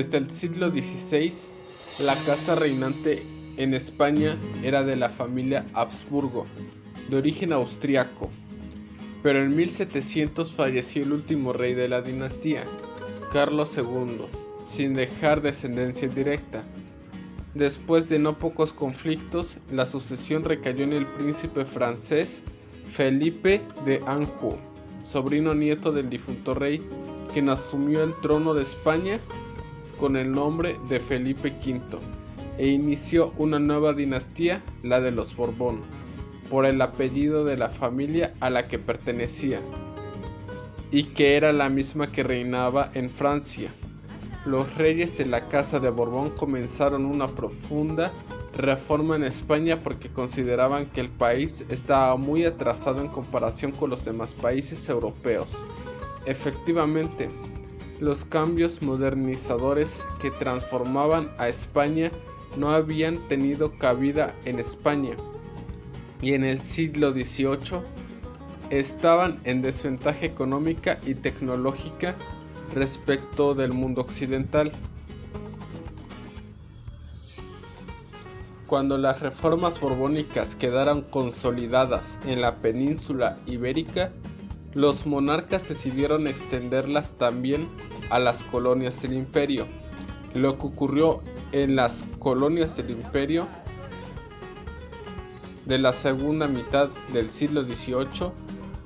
Desde el siglo XVI, la casa reinante en España era de la familia Habsburgo, de origen austriaco, pero en 1700 falleció el último rey de la dinastía, Carlos II, sin dejar descendencia directa. Después de no pocos conflictos, la sucesión recayó en el príncipe francés Felipe de Anjou, sobrino nieto del difunto rey, quien asumió el trono de España con el nombre de Felipe V e inició una nueva dinastía, la de los Borbón, por el apellido de la familia a la que pertenecía, y que era la misma que reinaba en Francia. Los reyes de la Casa de Borbón comenzaron una profunda reforma en España porque consideraban que el país estaba muy atrasado en comparación con los demás países europeos. Efectivamente, los cambios modernizadores que transformaban a España no habían tenido cabida en España, y en el siglo XVIII estaban en desventaja económica y tecnológica respecto del mundo occidental. Cuando las reformas borbónicas quedaron consolidadas en la península ibérica, los monarcas decidieron extenderlas también a las colonias del imperio. Lo que ocurrió en las colonias del imperio de la segunda mitad del siglo XVIII,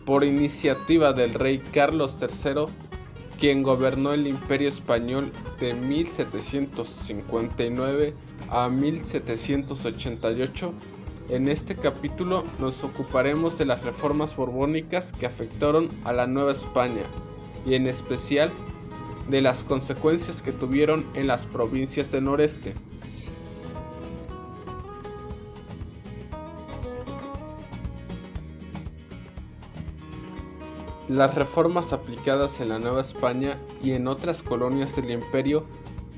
por iniciativa del rey Carlos III, quien gobernó el Imperio Español de 1759 a 1788. En este capítulo nos ocuparemos de las reformas borbónicas que afectaron a la Nueva España y en especial de las consecuencias que tuvieron en las provincias del noreste. Las reformas aplicadas en la Nueva España y en otras colonias del imperio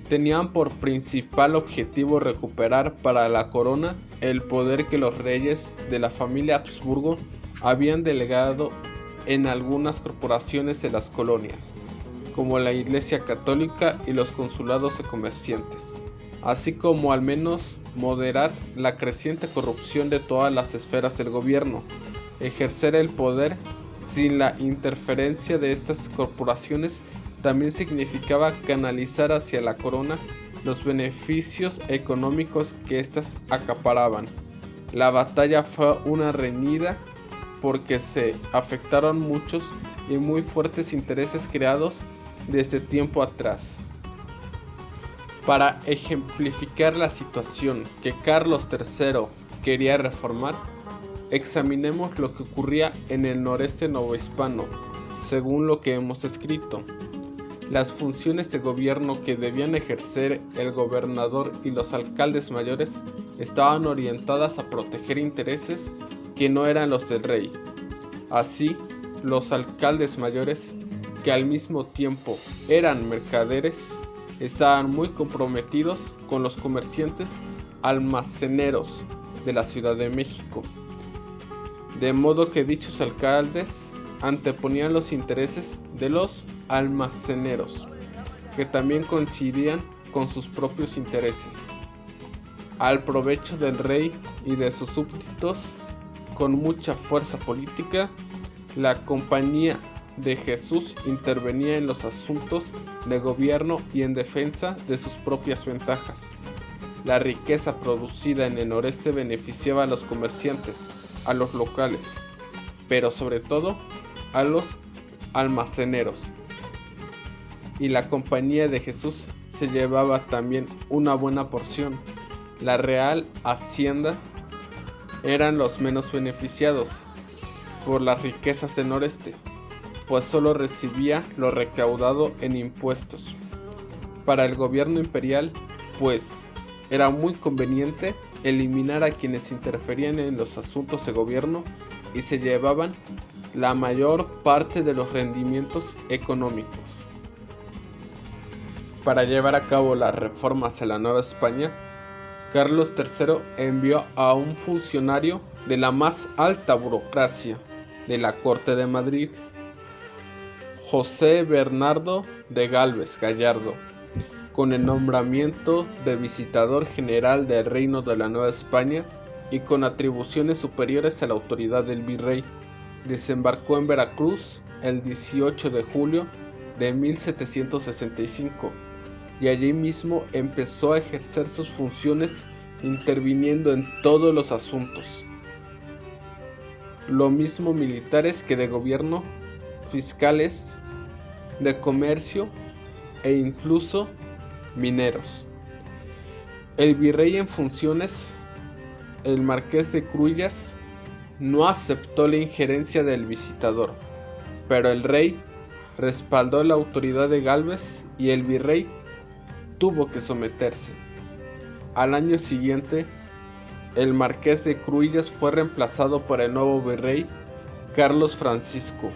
tenían por principal objetivo recuperar para la corona el poder que los reyes de la familia Habsburgo habían delegado en algunas corporaciones de las colonias, como la Iglesia Católica y los consulados de comerciantes, así como al menos moderar la creciente corrupción de todas las esferas del gobierno. Ejercer el poder sin la interferencia de estas corporaciones también significaba canalizar hacia la corona los beneficios económicos que éstas acaparaban. La batalla fue una reñida porque se afectaron muchos y muy fuertes intereses creados desde tiempo atrás. Para ejemplificar la situación que Carlos III quería reformar, examinemos lo que ocurría en el noreste novohispano, según lo que hemos escrito. Las funciones de gobierno que debían ejercer el gobernador y los alcaldes mayores estaban orientadas a proteger intereses que no eran los del rey. Así, los alcaldes mayores, que al mismo tiempo eran mercaderes, estaban muy comprometidos con los comerciantes almaceneros de la Ciudad de México, de modo que dichos alcaldes anteponían los intereses de los almaceneros, que también coincidían con sus propios intereses, al provecho del rey y de sus súbditos. Con mucha fuerza política, la Compañía de Jesús intervenía en los asuntos de gobierno y en defensa de sus propias ventajas. La riqueza producida en el noreste beneficiaba a los comerciantes, a los locales, pero sobre todo a los almaceneros. Y la Compañía de Jesús se llevaba también una buena porción. La Real Hacienda eran los menos beneficiados por las riquezas del noreste, pues solo recibía lo recaudado en impuestos. Para el gobierno imperial, pues, era muy conveniente eliminar a quienes interferían en los asuntos de gobierno y se llevaban la mayor parte de los rendimientos económicos. Para llevar a cabo las reformas en la Nueva España, Carlos III envió a un funcionario de la más alta burocracia de la Corte de Madrid, José Bernardo de Gálvez Gallardo, con el nombramiento de visitador general del Reino de la Nueva España y con atribuciones superiores a la autoridad del virrey. Desembarcó en Veracruz el 18 de julio de 1765 y allí mismo empezó a ejercer sus funciones interviniendo en todos los asuntos, lo mismo militares que de gobierno, fiscales, de comercio e incluso mineros. El virrey en funciones, el marqués de Cruillas, no aceptó la injerencia del visitador, pero el rey respaldó la autoridad de Gálvez y el virrey tuvo que someterse. Al año siguiente, el marqués de Cruillas fue reemplazado por el nuevo virrey Carlos Francisco,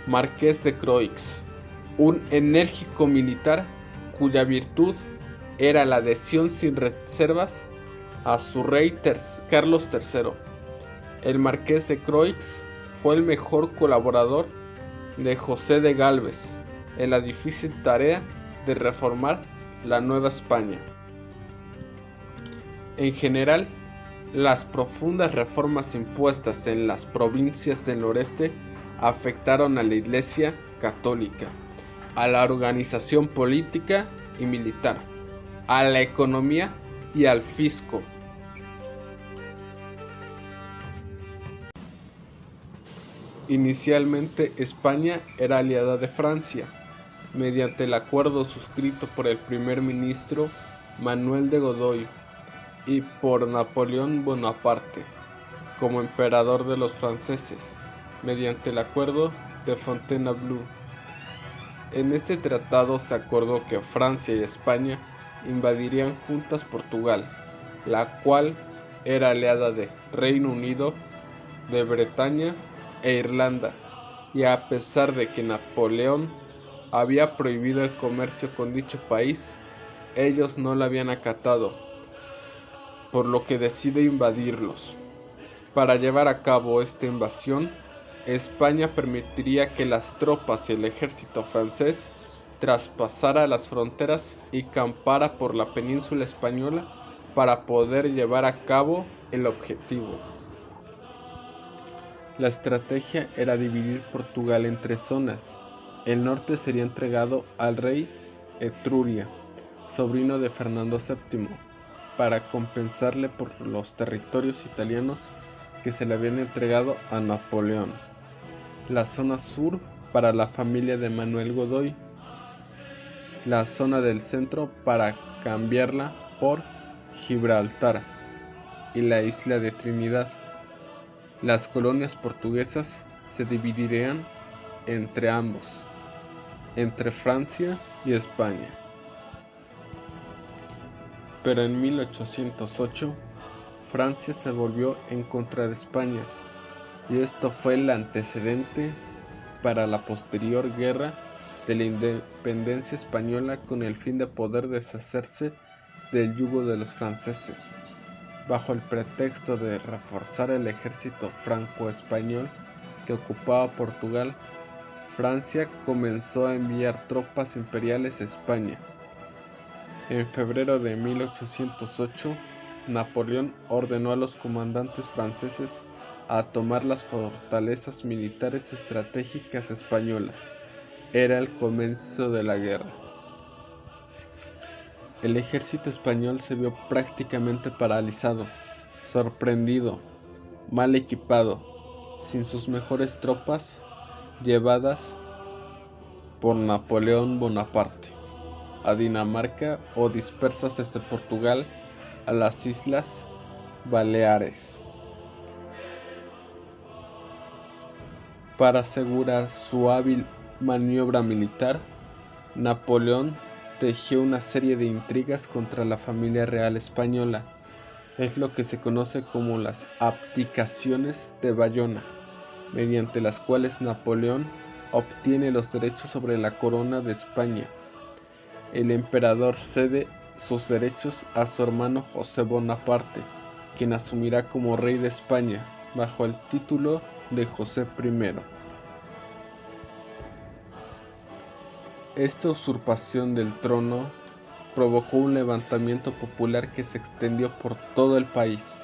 marqués de Croix, un enérgico militar cuya virtud era la adhesión sin reservas a su rey Carlos III. El marqués de Croix fue el mejor colaborador de José de Gálvez en la difícil tarea de reformar la Nueva España. En general, las profundas reformas impuestas en las provincias del noreste afectaron a la Iglesia católica, a la organización política y militar, a la economía y al fisco. Inicialmente España era aliada de Francia, mediante el acuerdo suscrito por el primer ministro Manuel de Godoy y por Napoleón Bonaparte como emperador de los franceses, mediante el acuerdo de Fontainebleau. En este tratado se acordó que Francia y España invadirían juntas Portugal, la cual era aliada de Reino Unido, de Bretaña e Irlanda, y a pesar de que Napoleón había prohibido el comercio con dicho país, ellos no lo habían acatado, por lo que decide invadirlos. Para llevar a cabo esta invasión, España permitiría que las tropas y el ejército francés traspasara las fronteras y campara por la península española para poder llevar a cabo el objetivo. La estrategia era dividir Portugal en 3 zonas. El norte sería entregado al rey Etruria, sobrino de Fernando VII, para compensarle por los territorios italianos que se le habían entregado a Napoleón. La zona sur para la familia de Manuel Godoy, la zona del centro para cambiarla por Gibraltar y la isla de Trinidad. Las colonias portuguesas se dividirían entre ambos, entre Francia y España. Pero en 1808, Francia se volvió en contra de España, y esto fue el antecedente para la posterior guerra de la independencia española con el fin de poder deshacerse del yugo de los franceses. Bajo el pretexto de reforzar el ejército franco-español que ocupaba Portugal, Francia comenzó a enviar tropas imperiales a España. En febrero de 1808, Napoleón ordenó a los comandantes franceses a tomar las fortalezas militares estratégicas españolas. Era el comienzo de la guerra. El ejército español se vio prácticamente paralizado, sorprendido, mal equipado, sin sus mejores tropas llevadas por Napoleón Bonaparte a Dinamarca o dispersas desde Portugal a las Islas Baleares. Para asegurar su hábil maniobra militar, Napoleón tejió una serie de intrigas contra la familia real española. Es lo que se conoce como las abdicaciones de Bayona, mediante las cuales Napoleón obtiene los derechos sobre la corona de España. El emperador cede sus derechos a su hermano José Bonaparte, quien asumirá como rey de España bajo el título de José I. Esta usurpación del trono provocó un levantamiento popular que se extendió por todo el país.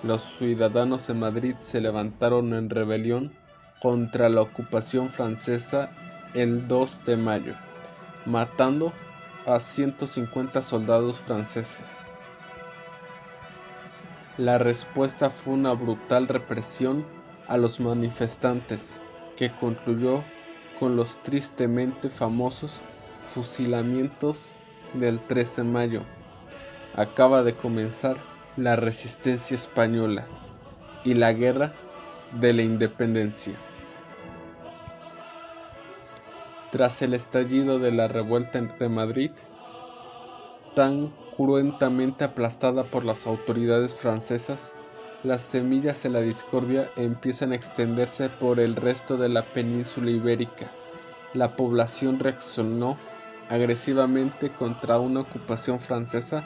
Los ciudadanos de Madrid se levantaron en rebelión contra la ocupación francesa el 2 de mayo, matando a 150 soldados franceses. La respuesta fue una brutal represión a los manifestantes, que concluyó con los tristemente famosos fusilamientos del 13 de mayo. Acaba de comenzar la resistencia española y la guerra de la independencia. Tras el estallido de la revuelta de Madrid, tan cruentamente aplastada por las autoridades francesas, las semillas de la discordia empiezan a extenderse por el resto de la península ibérica. La población reaccionó agresivamente contra una ocupación francesa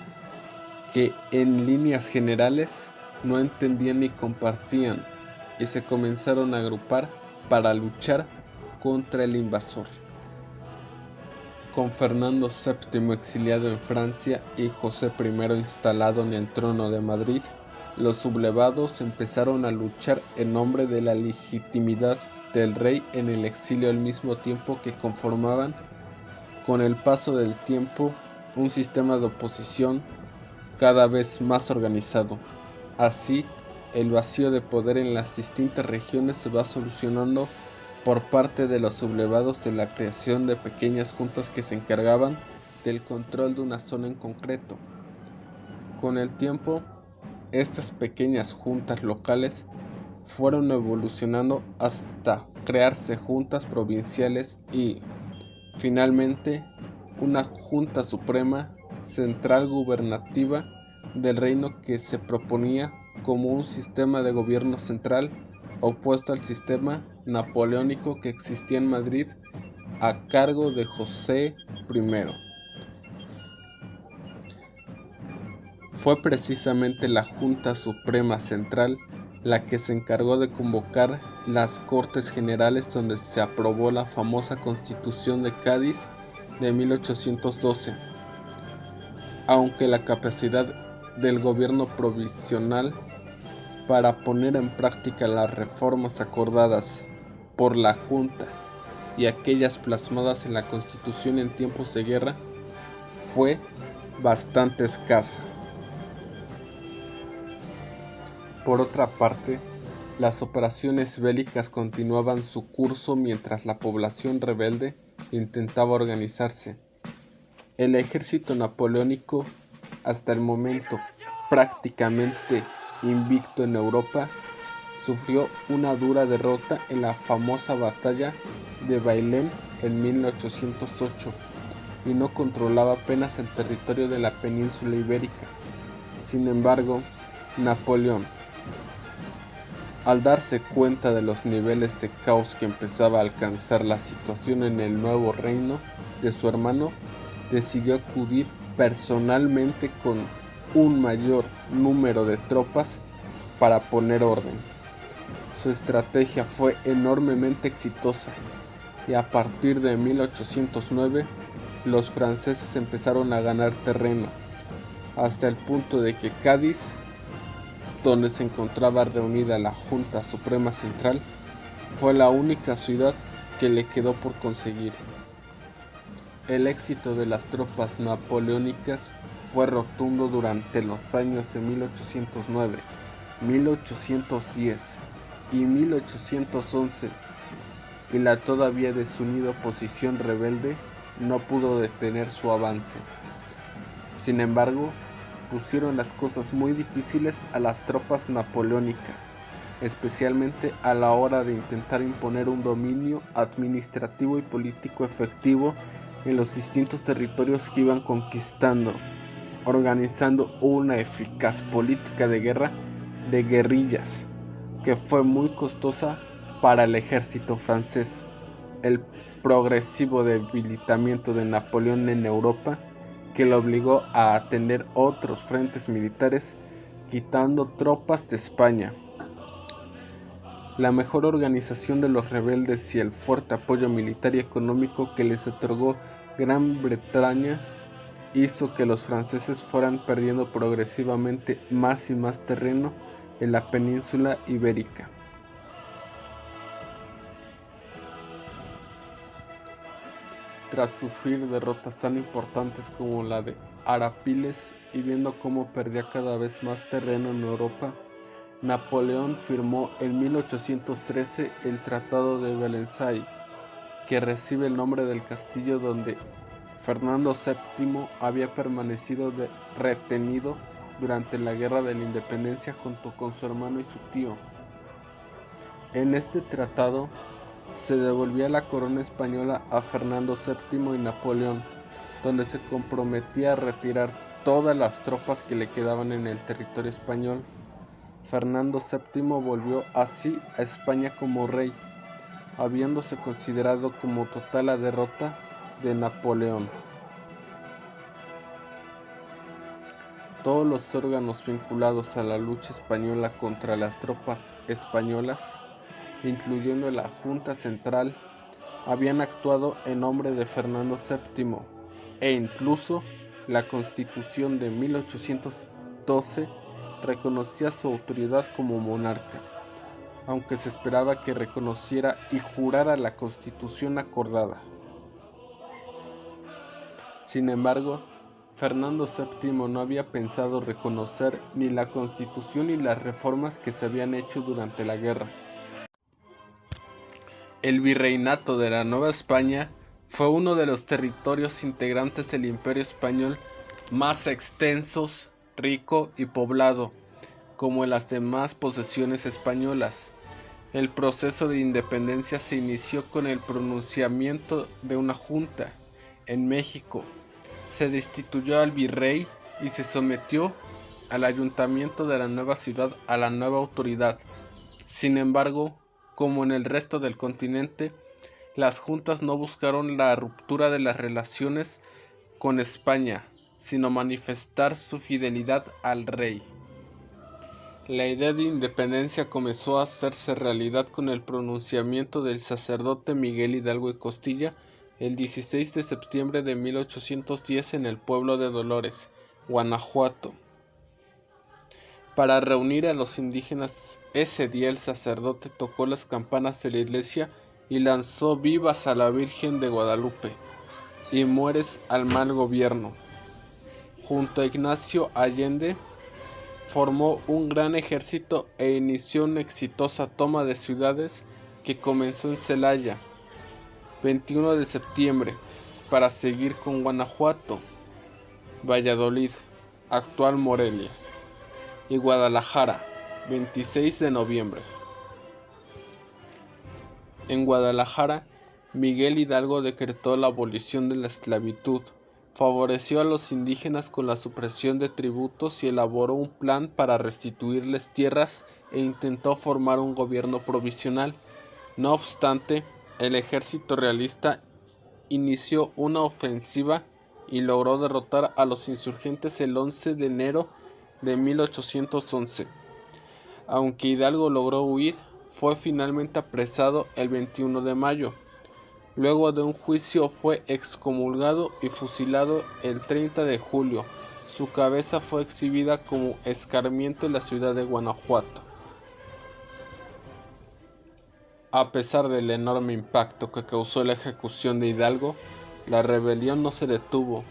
que en líneas generales no entendían ni compartían, y se comenzaron a agrupar para luchar contra el invasor. Con Fernando VII exiliado en Francia y José I instalado en el trono de Madrid, los sublevados empezaron a luchar en nombre de la legitimidad del rey en el exilio, al mismo tiempo que conformaban, con el paso del tiempo, un sistema de oposición cada vez más organizado. Así, el vacío de poder en las distintas regiones se va solucionando por parte de los sublevados de la creación de pequeñas juntas que se encargaban del control de una zona en concreto. Con el tiempo, estas pequeñas juntas locales fueron evolucionando hasta crearse juntas provinciales y, finalmente, una Junta Suprema Central Gubernativa del reino que se proponía como un sistema de gobierno central opuesto al sistema napoleónico que existía en Madrid a cargo de José I. Fue precisamente la Junta Suprema Central la que se encargó de convocar las Cortes Generales, donde se aprobó la famosa Constitución de Cádiz de 1812. Aunque la capacidad del gobierno provisional para poner en práctica las reformas acordadas por la Junta y aquellas plasmadas en la Constitución en tiempos de guerra fue bastante escasa. Por otra parte, las operaciones bélicas continuaban su curso mientras la población rebelde intentaba organizarse. El ejército napoleónico, hasta el momento prácticamente invicto en Europa, sufrió una dura derrota en la famosa batalla de Bailén en 1808 y no controlaba apenas el territorio de la península ibérica. Sin embargo, Napoleón, al darse cuenta de los niveles de caos que empezaba a alcanzar la situación en el nuevo reino de su hermano, decidió acudir personalmente con un mayor número de tropas para poner orden. Su estrategia fue enormemente exitosa y a partir de 1809 los franceses empezaron a ganar terreno, hasta el punto de que Cádiz, donde se encontraba reunida la Junta Suprema Central, fue la única ciudad que le quedó por conseguir. El éxito de las tropas napoleónicas fue rotundo durante los años de 1809, 1810 y 1811, y la todavía desunida oposición rebelde no pudo detener su avance. Sin embargo, pusieron las cosas muy difíciles a las tropas napoleónicas, especialmente a la hora de intentar imponer un dominio administrativo y político efectivo en los distintos territorios que iban conquistando, organizando una eficaz política de guerra de guerrillas, que fue muy costosa para el ejército francés. El progresivo debilitamiento de Napoleón en Europa, que lo obligó a atender otros frentes militares, quitando tropas de España. La mejor organización de los rebeldes y el fuerte apoyo militar y económico que les otorgó Gran Bretaña hizo que los franceses fueran perdiendo progresivamente más y más terreno en la península ibérica. Tras sufrir derrotas tan importantes como la de Arapiles y viendo cómo perdía cada vez más terreno en Europa, Napoleón firmó en 1813 el Tratado de Versailles, que recibe el nombre del castillo donde Fernando VII había permanecido retenido durante la Guerra de la Independencia junto con su hermano y su tío. En este tratado se devolvía la corona española a Fernando VII y Napoleón, donde se comprometía a retirar todas las tropas que le quedaban en el territorio español. Fernando VII volvió así a España como rey, habiéndose considerado como total la derrota de Napoleón. Todos los órganos vinculados a la lucha española contra las tropas españolas, incluyendo la Junta Central, habían actuado en nombre de Fernando VII, e incluso la Constitución de 1812 reconocía su autoridad como monarca, aunque se esperaba que reconociera y jurara la Constitución acordada. Sin embargo, Fernando VII no había pensado reconocer ni la Constitución ni las reformas que se habían hecho durante la guerra. El virreinato de la Nueva España fue uno de los territorios integrantes del Imperio Español más extensos, rico y poblado, como en las demás posesiones españolas. El proceso de independencia se inició con el pronunciamiento de una junta. En México se destituyó al virrey y se sometió al ayuntamiento de la nueva ciudad a la nueva autoridad. Sin embargo, como en el resto del continente, las juntas no buscaron la ruptura de las relaciones con España, sino manifestar su fidelidad al rey. La idea de independencia comenzó a hacerse realidad con el pronunciamiento del sacerdote Miguel Hidalgo y Costilla el 16 de septiembre de 1810 en el pueblo de Dolores, Guanajuato. Para reunir a los indígenas, ese día el sacerdote tocó las campanas de la iglesia y lanzó vivas a la Virgen de Guadalupe y mueres al mal gobierno. Junto a Ignacio Allende, formó un gran ejército e inició una exitosa toma de ciudades que comenzó en Celaya, 21 de septiembre, para seguir con Guanajuato, Valladolid, actual Morelia, y Guadalajara, 26 de noviembre. En Guadalajara, Miguel Hidalgo decretó la abolición de la esclavitud, favoreció a los indígenas con la supresión de tributos y elaboró un plan para restituirles tierras e intentó formar un gobierno provisional. No obstante, el ejército realista inició una ofensiva y logró derrotar a los insurgentes el 11 de enero de 1811. Aunque Hidalgo logró huir, fue finalmente apresado el 21 de mayo. Luego de un juicio fue excomulgado y fusilado el 30 de julio. Su cabeza fue exhibida como escarmiento en la ciudad de Guanajuato. A pesar del enorme impacto que causó la ejecución de Hidalgo, la rebelión no se detuvo.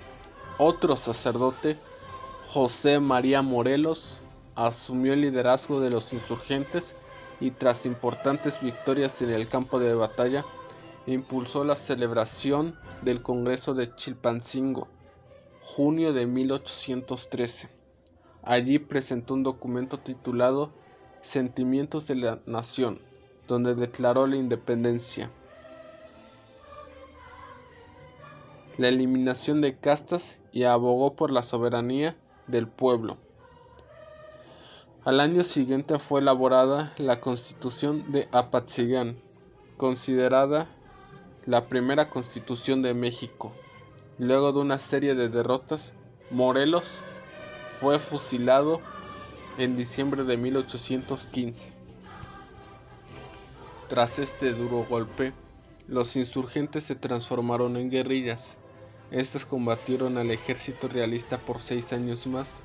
Otro sacerdote, José María Morelos, asumió el liderazgo de los insurgentes y tras importantes victorias en el campo de batalla, impulsó la celebración del Congreso de Chilpancingo, junio de 1813. Allí presentó un documento titulado Sentimientos de la Nación, donde declaró la independencia, la eliminación de castas y abogó por la soberanía del pueblo. Al año siguiente fue elaborada la Constitución de Apatzingán, considerada la primera Constitución de México. Luego de una serie de derrotas, Morelos fue fusilado en diciembre de 1815. Tras este duro golpe, los insurgentes se transformaron en guerrillas. Estos combatieron al ejército realista por 6 años más.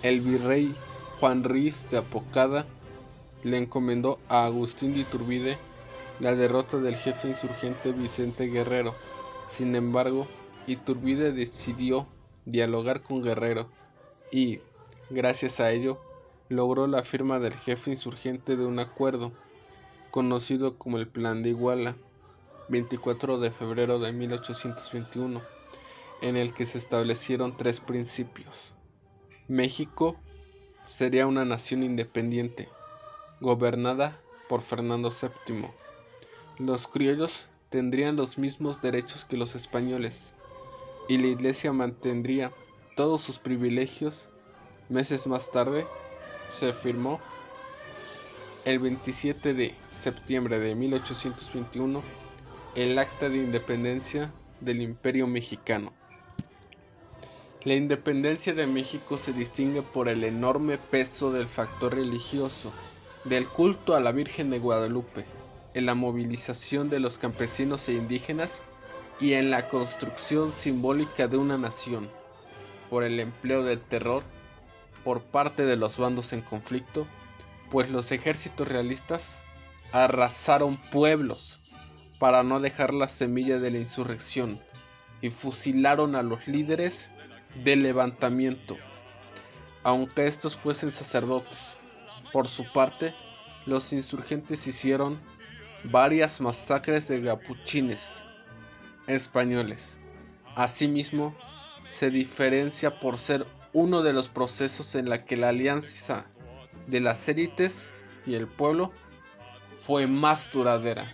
El virrey Juan Ruiz de Apocada le encomendó a Agustín de Iturbide la derrota del jefe insurgente Vicente Guerrero. Sin embargo, Iturbide decidió dialogar con Guerrero y, gracias a ello, logró la firma del jefe insurgente de un acuerdo, conocido como el Plan de Iguala, 24 de febrero de 1821, en el que se establecieron 3 principios. México sería una nación independiente, gobernada por Fernando VII. Los criollos tendrían los mismos derechos que los españoles, y la Iglesia mantendría todos sus privilegios. Meses más tarde, se firmó el 27 de septiembre de 1821 el Acta de Independencia del Imperio Mexicano. La independencia de México se distingue por el enorme peso del factor religioso, del culto a la Virgen de Guadalupe, en la movilización de los campesinos e indígenas y en la construcción simbólica de una nación, por el empleo del terror por parte de los bandos en conflicto, pues los ejércitos realistas arrasaron pueblos para no dejar la semilla de la insurrección y fusilaron a los líderes del levantamiento, aunque estos fuesen sacerdotes. Por su parte, los insurgentes hicieron varias masacres de capuchines españoles. Asimismo, se diferencia por ser uno de los procesos en la que la alianza de las élites y el pueblo fue más duradera.